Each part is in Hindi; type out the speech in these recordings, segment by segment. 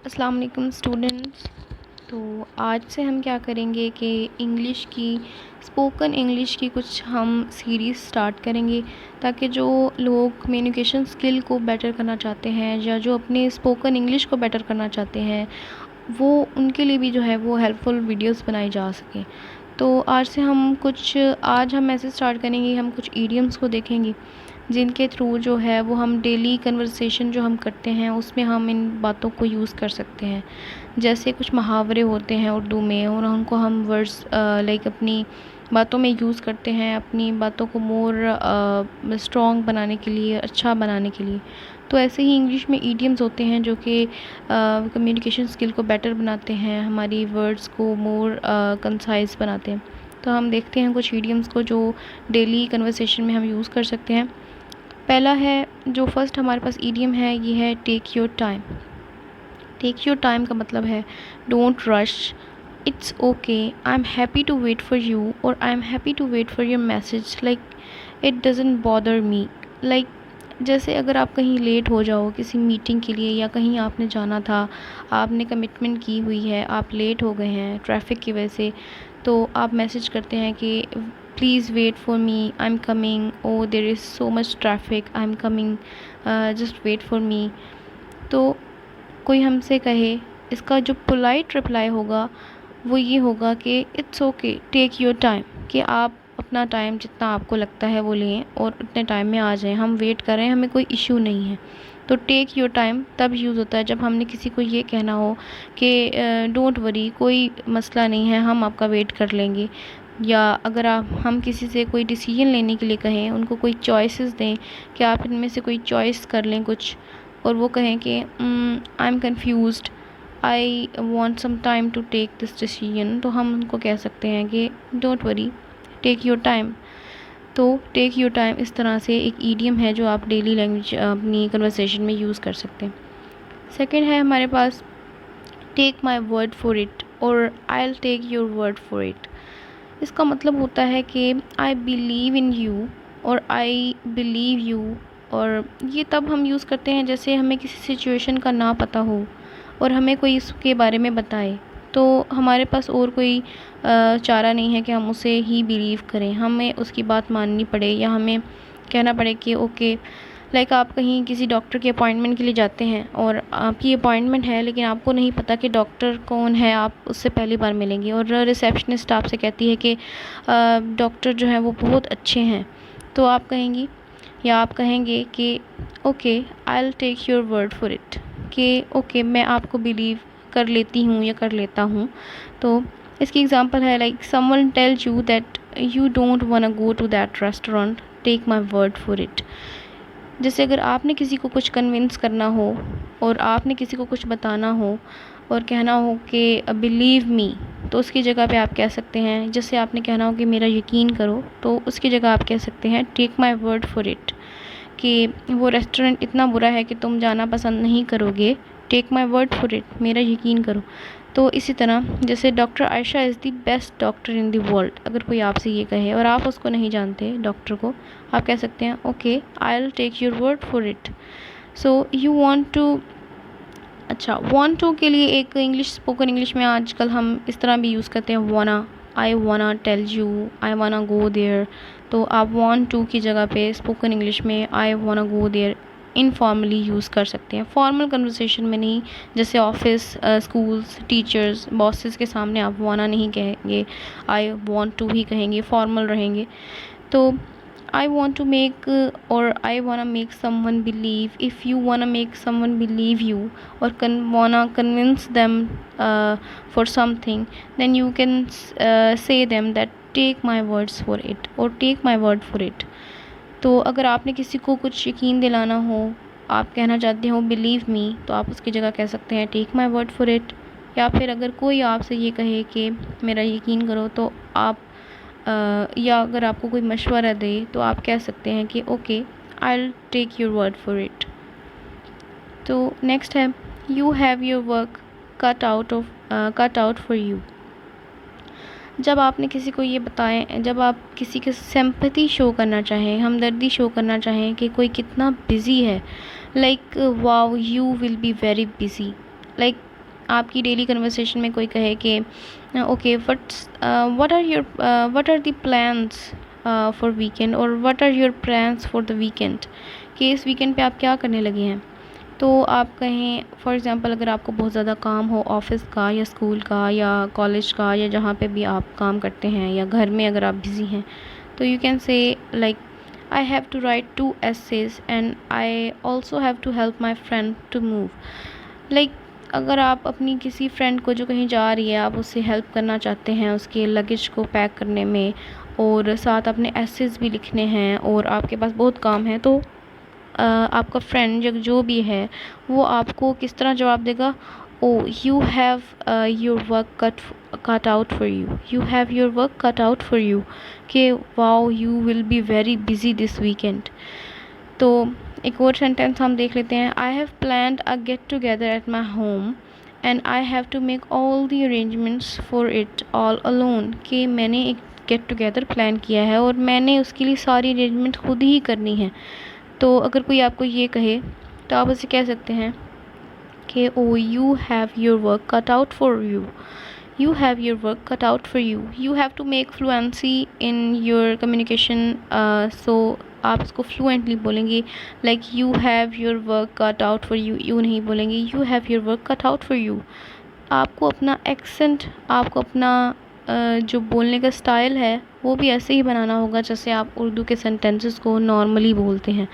अस्सलाम वालेकुम स्टूडेंट्स। तो आज से हम क्या करेंगे कि इंग्लिश की स्पोकन इंग्लिश की कुछ हम सीरीज़ स्टार्ट करेंगे, ताकि जो लोग कम्युनिकेशन स्किल को बेटर करना चाहते हैं या जो अपने स्पोकन इंग्लिश को बेटर करना चाहते हैं, वो उनके लिए भी जो है वो हेल्पफुल वीडियोस बनाई जा सकें। तो आज हम ऐसे स्टार्ट करेंगे, हम कुछ ईडियम्स को देखेंगे जिनके थ्रू जो है वो हम डेली कन्वर्सेशन जो हम करते हैं उसमें हम इन बातों को यूज़ कर सकते हैं। जैसे कुछ मुहावरे होते हैं उर्दू में, और उनको हम वर्ड्स लाइक अपनी बातों में यूज़ करते हैं, अपनी बातों को मोर स्ट्रॉन्ग बनाने के लिए, अच्छा बनाने के लिए। तो ऐसे ही इंग्लिश में ईडियम्स होते हैं जो कि कम्युनिकेशन स्किल को बेटर बनाते हैं, हमारी वर्ड्स को मोर कंसाइज बनाते हैं। तो हम देखते हैं कुछ ईडियम्स को जो डेली कन्वर्सेशन में हम यूज़ कर सकते हैं। पहला है, जो फर्स्ट हमारे पास ईडियम है, ये है take your time. Take your time का मतलब है don't rush, it's okay, I am happy to wait for you, और I am happy to wait for your message, like it doesn't bother me. Like जैसे अगर आप कहीं लेट हो जाओ किसी मीटिंग के लिए, या कहीं आपने जाना था, आपने कमिटमेंट की हुई है, आप लेट हो गए हैं ट्रैफिक की वजह से, तो आप मैसेज करते हैं कि please wait for me, I am coming, oh there is so much traffic, I am coming, just wait for me. तो कोई हमसे कहे, इसका जो पोलाइट रिप्लाई होगा वो ये होगा कि it's okay, take your time, कि आप अपना टाइम जितना आपको लगता है वो लें और उतने टाइम में आ जाएं, हम वेट कर रहे हैं, हमें कोई इशू नहीं है। तो टेक योर टाइम तब यूज़ होता है जब हमने किसी को ये कहना हो कि डोंट वरी, कोई मसला नहीं है, हम आपका वेट कर लेंगे। या अगर हम किसी से कोई डिसीजन लेने के लिए कहें, उनको कोई चॉइसेस दें कि आप इनमें से कोई चॉइस कर लें कुछ, और वो कहें कि I am confused, I want some time to take this decision, तो हम उनको कह सकते हैं कि don't worry, take your time. तो टेक योर टाइम इस तरह से एक ईडियम है जो आप डेली लैंग्वेज अपनी कन्वर्सेशन में यूज़ कर सकते हैं। सेकंड है हमारे पास take my word for it, और I will take your word for it. इसका मतलब होता है कि आई बिलीव इन यू, और आई बिलीव यू। और ये तब हम यूज़ करते हैं जैसे हमें किसी सिचुएशन का ना पता हो और हमें कोई इसके बारे में बताए, तो हमारे पास और कोई चारा नहीं है कि हम उसे ही बिलीव करें, हमें उसकी बात माननी पड़े, या हमें कहना पड़े कि ओके। लाइक आप कहीं किसी डॉक्टर के अपॉइंटमेंट के लिए जाते हैं, और आपकी अपॉइंटमेंट है लेकिन आपको नहीं पता कि डॉक्टर कौन है, आप उससे पहली बार मिलेंगे, और रिसेप्शनिस्ट आपसे कहती है कि डॉक्टर जो है वो बहुत अच्छे हैं, तो आप कहेंगी या आप कहेंगे कि okay, I will take your word for it, कि ओके मैं आपको बिलीव कर लेती हूँ या कर लेता हूँ। तो इसकी एग्जांपल है, like someone tells you that you don't wanna go to that restaurant, take my word for it. जैसे अगर आपने किसी को कुछ कन्विंस करना हो, और आपने किसी को कुछ बताना हो और कहना हो कि बिलीव मी, तो उसकी जगह पे आप कह सकते हैं, जैसे आपने कहना हो कि मेरा यकीन करो, तो उसकी जगह आप कह सकते हैं take my word for it, कि वो रेस्टोरेंट इतना बुरा है कि तुम जाना पसंद नहीं करोगे, take my word for it, मेरा यकीन करो। तो इसी तरह जैसे doctor Ayesha is the best doctor in the world, अगर कोई आपसे ये कहे और आप उसको नहीं जानते डॉक्टर को, आप कह सकते हैं okay, I will take your word for it. So you want to, अच्छा वांट टू के लिए एक इंग्लिश, स्पोकन इंग्लिश में आजकल हम इस तरह भी यूज़ करते हैं वाना, आई वाना टेल यू, आई वाना गो देयर। तो आप वांट टू की जगह पे स्पोकन इंग्लिश में आई वाना गो देयर इनफॉर्मली यूज़ कर सकते हैं, फॉर्मल कन्वर्सेशन में नहीं। जैसे ऑफिस, स्कूल्स, टीचर्स, बॉसेस के सामने आप वाना नहीं कहेंगे, आई वांट टू ही कहेंगे, फॉर्मल रहेंगे। तो I want to make or I wanna make someone believe, if you wanna make someone believe you, or wanna convince them for something, then you can say them that take my words for it, or take my word for it. तो अगर आपने किसी को कुछ यकीन दिलाना हो, आप कहना चाहते हो बिलीव मी, तो आप उसकी जगह कह सकते हैं take my word for it. या फिर अगर कोई आपसे ये कहे कि मेरा यकीन करो, तो आप या अगर आपको कोई मशवरा दे, तो आप कह सकते हैं कि okay, I will take your word for it. तो नेक्स्ट है, you have your work cut out for you. जब आपने किसी को ये बताएं, जब आप किसी के सिंपैथी शो करना चाहें, हमदर्दी शो करना चाहें कि कोई कितना बिज़ी है, like wow you will be very busy, like आपकी डेली कन्वर्सेशन में कोई कहे कि okay what are the plans for weekend, और what are your plans for the weekend, कि इस वीकेंड पे आप क्या करने लगे हैं। तो आप कहें फॉर एग्ज़ाम्पल अगर आपको बहुत ज़्यादा काम हो ऑफ़िस का या स्कूल का या कॉलेज का या जहाँ पे भी आप काम करते हैं, या घर में अगर आप बिज़ी हैं, तो you can say like I have to write 2 essays and I also have to help my friend to move. Like अगर आप अपनी किसी फ्रेंड को जो कहीं जा रही है, आप उससे हेल्प करना चाहते हैं उसके लगेज को पैक करने में, और साथ अपने एसेस भी लिखने हैं, और आपके पास बहुत काम है, तो आपका फ्रेंड जो भी है वो आपको किस तरह जवाब देगा, oh you have your work cut out for you, you have your work cut out for you, कि wow you will be very busy this weekend. तो एक और सेंटेंस हम देख लेते हैं, I have planned a get together at my home and I have to make all the arrangements for it all alone, कि मैंने एक गेट टुगेदर प्लान किया है और मैंने उसके लिए सारी अरेंजमेंट खुद ही करनी है। तो अगर कोई आपको ये कहे तो आप उसे कह सकते हैं कि oh you have your work cut out for you, you have your work cut out for you, you have to make fluency in your communication, so आप इसको fluently बोलेंगे, like you have your work cut out for you, you नहीं बोलेंगे, you have your work cut out for you। आपको अपना accent, आपको अपना जो बोलने का स्टाइल है वो भी ऐसे ही बनाना होगा जैसे आप उर्दू के सेंटेंसेस को नॉर्मली बोलते हैं।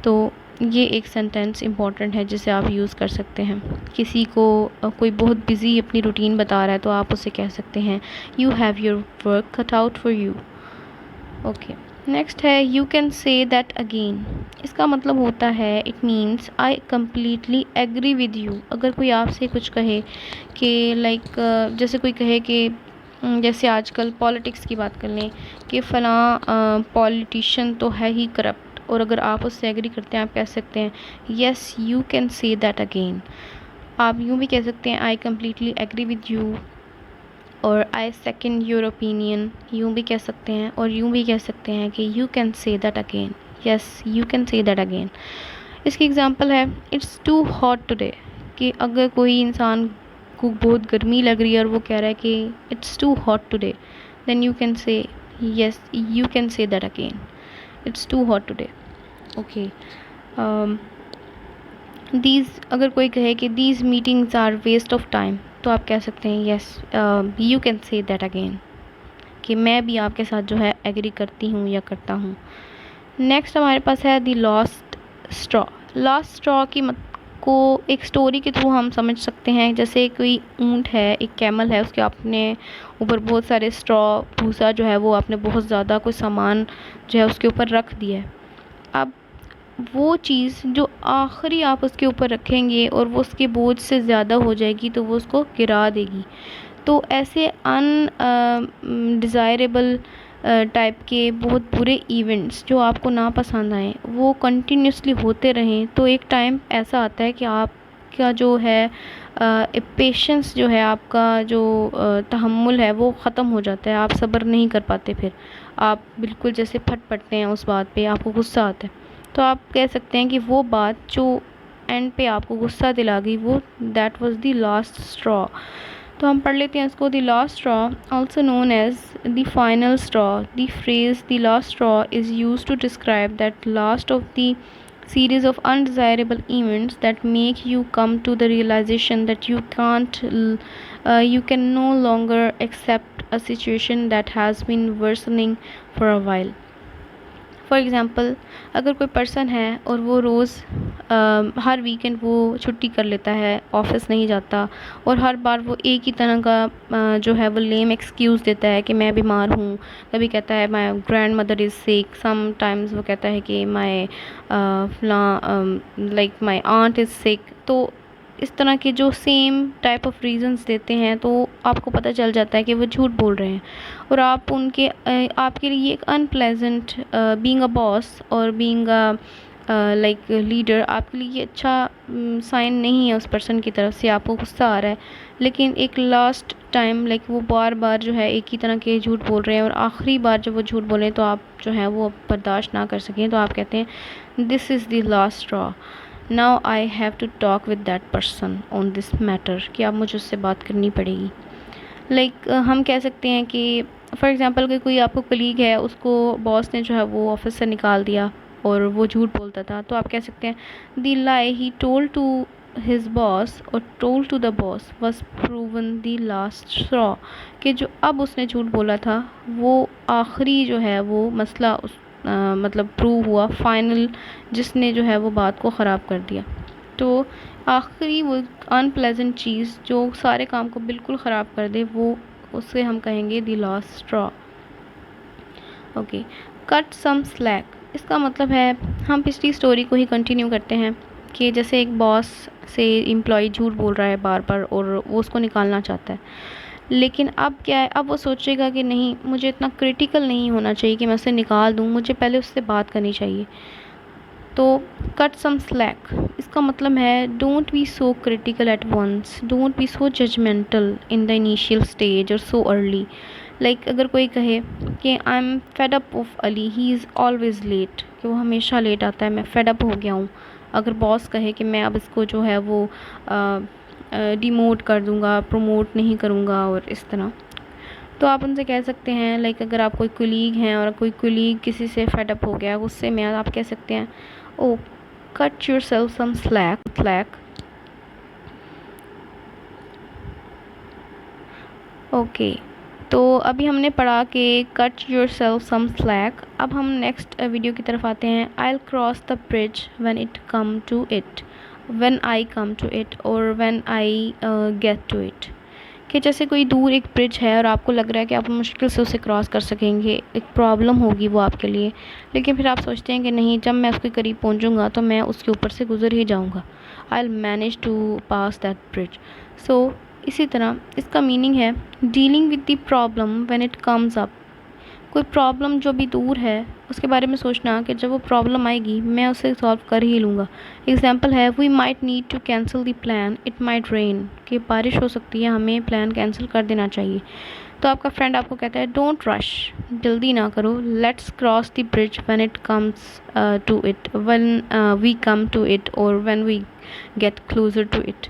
तो ये एक सेंटेंस इम्पॉर्टेंट है जिसे आप यूज़ कर सकते हैं। किसी को कोई बहुत बिज़ी अपनी रूटीन बता रहा है तो आप उसे कह सकते हैं you have your work cut out for you. Okay, next है you can say that again. इसका मतलब होता है it means I completely agree with you. अगर कोई आपसे कुछ कहे कि लाइक जैसे कोई कहे कि जैसे आजकल पॉलिटिक्स की बात कर लें कि फ़लाँ पॉलिटिशियन तो है ही करप्ट, और अगर आप उससे एग्री करते हैं आप कह सकते हैं yes you can say that again. आप यूँ भी कह सकते हैं I completely agree with you, और आई सेकंड योर ओपिनियन, यूँ भी कह सकते हैं। और यूँ भी कह सकते हैं कि you can say that again, yes you can say that again. इसकी एग्ज़ाम्पल है इट्स टू हॉट टुडे, कि अगर कोई इंसान को बहुत गर्मी लग रही है और वो कह रहा है कि it's too hot today, then you can say yes you can say that again, it's too hot today. Okay, these अगर कोई कहे कि these meetings are waste of time, तो आप कह सकते हैं yes you can say that again, कि मैं भी आपके साथ जो है एग्री करती हूँ या करता हूँ। नेक्स्ट हमारे पास है the last straw. Last straw की को एक स्टोरी के थ्रू हम समझ सकते हैं। जैसे कोई ऊँट है, एक कैमल है, उसके आपने ऊपर बहुत सारे स्ट्रॉ भूसा जो है वो आपने बहुत ज़्यादा कोई सामान जो है उसके ऊपर रख दिया है। अब वो चीज़ जो आखिरी आप उसके ऊपर रखेंगे और वो उसके बोझ से ज़्यादा हो जाएगी तो वो उसको गिरा देगी। तो ऐसे डिज़ायरेबल टाइप के बहुत बुरे इवेंट्स जो आपको ना पसंद आएँ वो कंटिन्यूसली होते रहें, तो एक टाइम ऐसा आता है कि आपका जो है पेशेंस जो है, आपका जो तहम्मुल है वो ख़त्म हो जाता है, आप सब्र नहीं कर पाते, फिर आप बिल्कुल जैसे फट पड़ते हैं उस बात पे, आपको गुस्सा आता है। तो आप कह सकते हैं कि वो बात जो एंड पे आपको गुस्सा दिला गई वो that was the last straw. तो हम पढ़ लेते हैं इसको। The last straw also known as the final straw. The phrase the last straw is use to describe that last of the series of undesirable events that make you come to the realization that you can no longer accept a situation that has been worsening for a while. For example अगर कोई पर्सन है और वो रोज़ हर वीकेंड वो छुट्टी कर लेता है, ऑफिस नहीं जाता, और हर बार वो एक ही तरह का जो है वो लेम एक्सक्यूज़ देता है कि मैं बीमार हूँ। कभी कहता है my grandmother is sick, sometimes वो कहता है कि my like my aunt is sick. तो इस तरह के जो सेम टाइप ऑफ रीज़न्स देते हैं तो आपको पता चल जाता है कि वो झूठ बोल रहे हैं, और आप उनके आपके लिए एक अनप्लेजेंट बीइंग अ बॉस और बीइंग अ लाइक लीडर आपके लिए अच्छा साइन नहीं है उस पर्सन की तरफ से, आपको गुस्सा आ रहा है। लेकिन एक लास्ट टाइम लाइक वो बार बार जो है एक ही तरह के झूठ बोल रहे हैं और आखिरी बार जब वो झूठ बोलें तो आप जो है वो बर्दाश्त ना कर सकें, तो आप कहते हैं this is the last straw. Now I have to talk with that person on this matter, कि अब मुझे उससे बात करनी पड़ेगी। लाइक हम कह सकते हैं कि फॉर एग्ज़ाम्पल कि कोई आपको कलीग है, उसको बॉस ने जो है वो ऑफिस से निकाल दिया और वो झूठ बोलता था, तो आप कह सकते हैं the lie he told to his boss और told to the boss was proven the last straw, कि जो अब उसने झूठ बोला था वो आखिरी जो है वो मसला मतलब प्रूव हुआ, फाइनल, जिसने जो है वो बात को ख़राब कर दिया। तो आखिरी वो अनप्लेजेंट चीज़ जो सारे काम को बिल्कुल ख़राब कर दे, वो उसे हम कहेंगे the last straw. Okay, cut some slack, इसका मतलब है, हम पिछली स्टोरी को ही कंटिन्यू करते हैं कि जैसे एक बॉस से एम्प्लॉय झूठ बोल रहा है बार बार और वो उसको निकालना चाहता है, लेकिन अब क्या है, अब वो सोचेगा कि नहीं, मुझे इतना क्रिटिकल नहीं होना चाहिए कि मैं उसे निकाल दूँ, मुझे पहले उससे बात करनी चाहिए। तो कट सम स्लैक, इसका मतलब है don't be so critical at once, don't be so judgemental in the initial stage or so early. Like अगर कोई कहे कि I am fed up of Ali, he is always late, कि वो हमेशा लेट आता है, मैं फेड अप हो गया हूँ। अगर बॉस कहे कि मैं अब इसको जो है वो डिमोट कर दूँगा, प्रमोट नहीं करूँगा और इस तरह, तो आप उनसे कह सकते हैं, लाइक अगर आप कोई कुलीग हैं और कोई कुलीग किसी से फेड अप हो गया गुस्से में, आप कह सकते हैं oh cut yourself some slack. Okay, तो अभी हमने पढ़ा कि cut yourself some slack. अब हम नेक्स्ट वीडियो की तरफ आते हैं। I will cross the bridge when it come to it, when I come to it और when I get to it, कि जैसे कोई दूर एक ब्रिज है और आपको लग रहा है कि आप मुश्किल से उसे क्रॉस कर सकेंगे, एक प्रॉब्लम होगी वो आपके लिए, लेकिन फिर आप सोचते हैं कि नहीं, जब मैं उसके करीब पहुंचूंगा तो मैं उसके ऊपर से गुजर ही जाऊंगा, I will manage to pass that bridge. So इसी तरह इसका मीनिंग है dealing with the problem when it comes up, कोई प्रॉब्लम जो भी दूर है उसके बारे में सोचना कि जब वो प्रॉब्लम आएगी मैं उसे सॉल्व कर ही लूँगा। एग्जाम्पल है we might need to cancel the plan, it might rain, कि बारिश हो सकती है, हमें प्लान कैंसिल कर देना चाहिए। तो आपका फ्रेंड आपको कहता है डोंट रश, जल्दी ना करो, let's cross the bridge when it comes to it, when we come to it और when we get closer to it.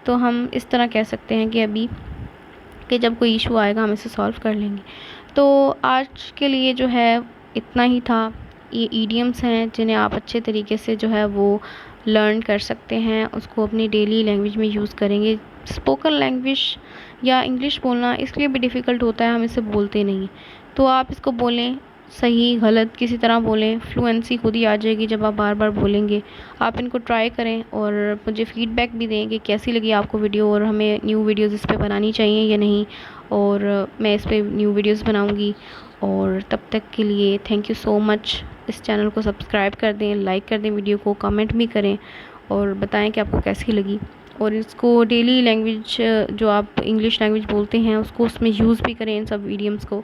तो हम इस तरह कह सकते हैं कि अभी कि जब कोई इशू आएगा हम इसे सॉल्व कर लेंगे। तो आज के लिए जो है इतना ही था। ये ईडियम्स हैं जिन्हें आप अच्छे तरीके से जो है वो लर्न कर सकते हैं, उसको अपनी डेली लैंग्वेज में यूज़ करेंगे। स्पोकन लैंग्वेज या इंग्लिश बोलना इसलिए भी डिफ़िकल्ट होता है, हम इसे बोलते नहीं, तो आप इसको बोलें, सही गलत किसी तरह बोलें, फ्लुएंसी खुद ही आ जाएगी जब आप बार बार बोलेंगे। आप इनको ट्राई करें और मुझे फ़ीडबैक भी दें कि कैसी लगी आपको वीडियो और हमें न्यू वीडियोज़ इस पे बनानी चाहिए या नहीं, और मैं इस पे न्यू वीडियोज़ बनाऊंगी। और तब तक के लिए थैंक यू सो मच। इस चैनल को सब्सक्राइब कर दें, लाइक कर दें वीडियो को, कमेंट भी करें और बताएं कि आपको कैसी लगी। और इसको डेली लैंग्वेज जो आप इंग्लिश लैंग्वेज बोलते हैं उसको उसमें यूज़ भी करें, इन सब ईडियम्स को,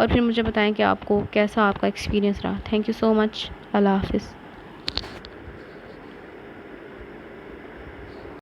और फिर मुझे बताएं कि आपको कैसा आपका एक्सपीरियंस रहा। Thank you so much. अल्लाह हाफ़िज़।